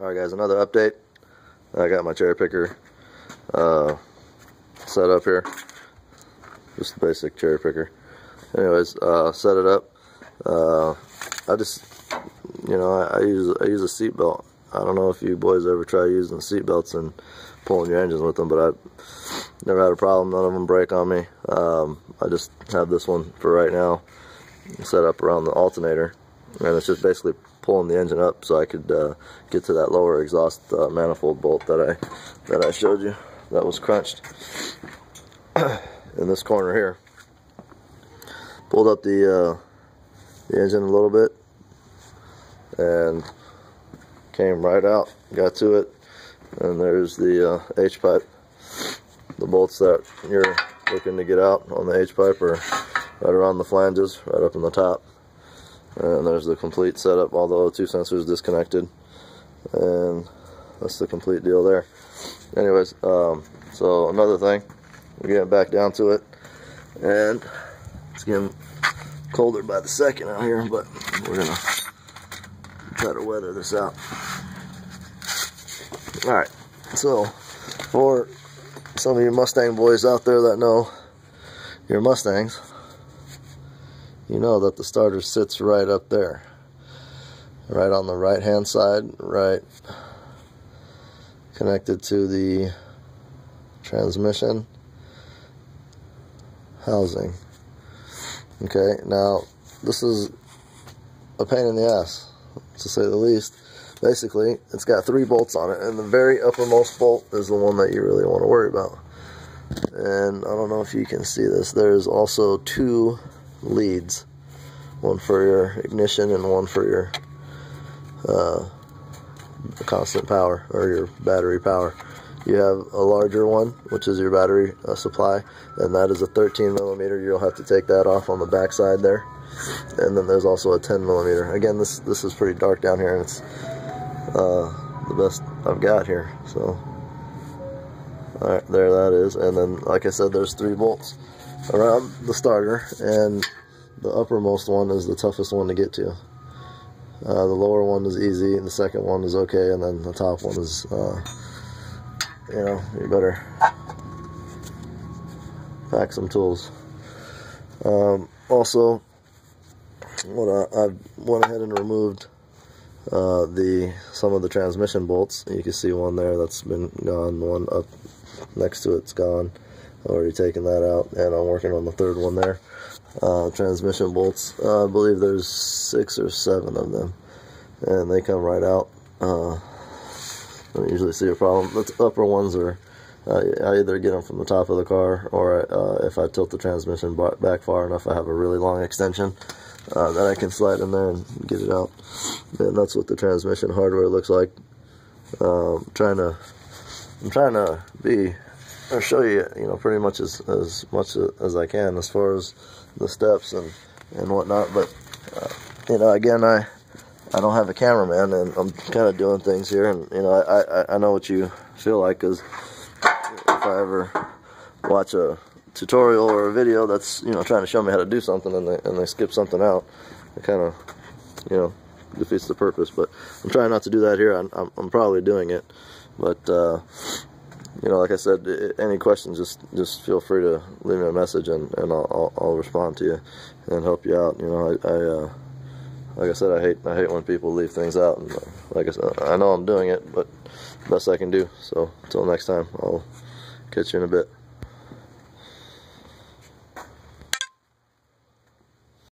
Alright guys, another update. I got my cherry picker set up here. Just a basic cherry picker. Anyways, set it up. I just, I use a seat belt. I don't know if you boys ever try using seat belts and pulling your engines with them, but I've never had a problem. None of them break on me. I just have this one for right now set up around the alternator, and it's just basically pulling the engine up so I could get to that lower exhaust manifold bolt that I showed you that was crunched in this corner here. Pulled up the engine a little bit and came right out, got to it, and there's the H-pipe. The bolts that you're looking to get out on the H-pipe are right around the flanges, right up in the top. And there's the complete setup, all the O2 sensors disconnected, and that's the complete deal there. Anyways, so another thing, we're getting back down to it, and it's getting colder by the second out here, but we're gonna try to weather this out. Alright, so for some of you Mustang boys out there that know your Mustangs, you know that the starter sits right up there, right on the right hand side, right connected to the transmission housing. Okay, now this is a pain in the ass, to say the least. Basically, it's got 3 bolts on it, and the very uppermost bolt is the one that you really want to worry about. And I don't know if you can see this, there's also 2 leads, one for your ignition and one for your constant power, or your battery power. You have a larger one, which is your battery supply, and that is a 13 millimeter. You'll have to take that off on the back side there. And then there's also a 10 millimeter. Again, this is pretty dark down here, and it's the best I've got here. So, alright, there that is. And then, like I said, there's 3 bolts around the starter, and the uppermost one is the toughest one to get to. The lower one is easy, and the second one is okay, and then the top one is, you better pack some tools. Also, I went ahead and removed some of the transmission bolts. You can see one there that's been gone, one up next to it's gone. I've already taken that out, and I'm working on the 3rd one there. Transmission bolts, I believe there's 6 or 7 of them, and they come right out. I don't usually see a problem. The upper ones are, I either get them from the top of the car, or if I tilt the transmission back far enough, I have a really long extension that I can slide in there and get it out. And that's what the transmission hardware looks like. I'm trying to be, or show you, pretty much as much as I can as far as the steps and whatnot. But again, I don't have a cameraman, and I'm kind of doing things here, and I know what you feel like, because if I ever watch a tutorial or a video that's trying to show me how to do something, and they skip something out, it kind of defeats the purpose. But I'm trying not to do that here. I'm probably doing it, but like I said, any questions, just feel free to leave me a message, and I'll respond to you and help you out. Like I said, I hate when people leave things out, and like I said, I know I'm doing it, but best I can do. So until next time, I'll catch you in a bit.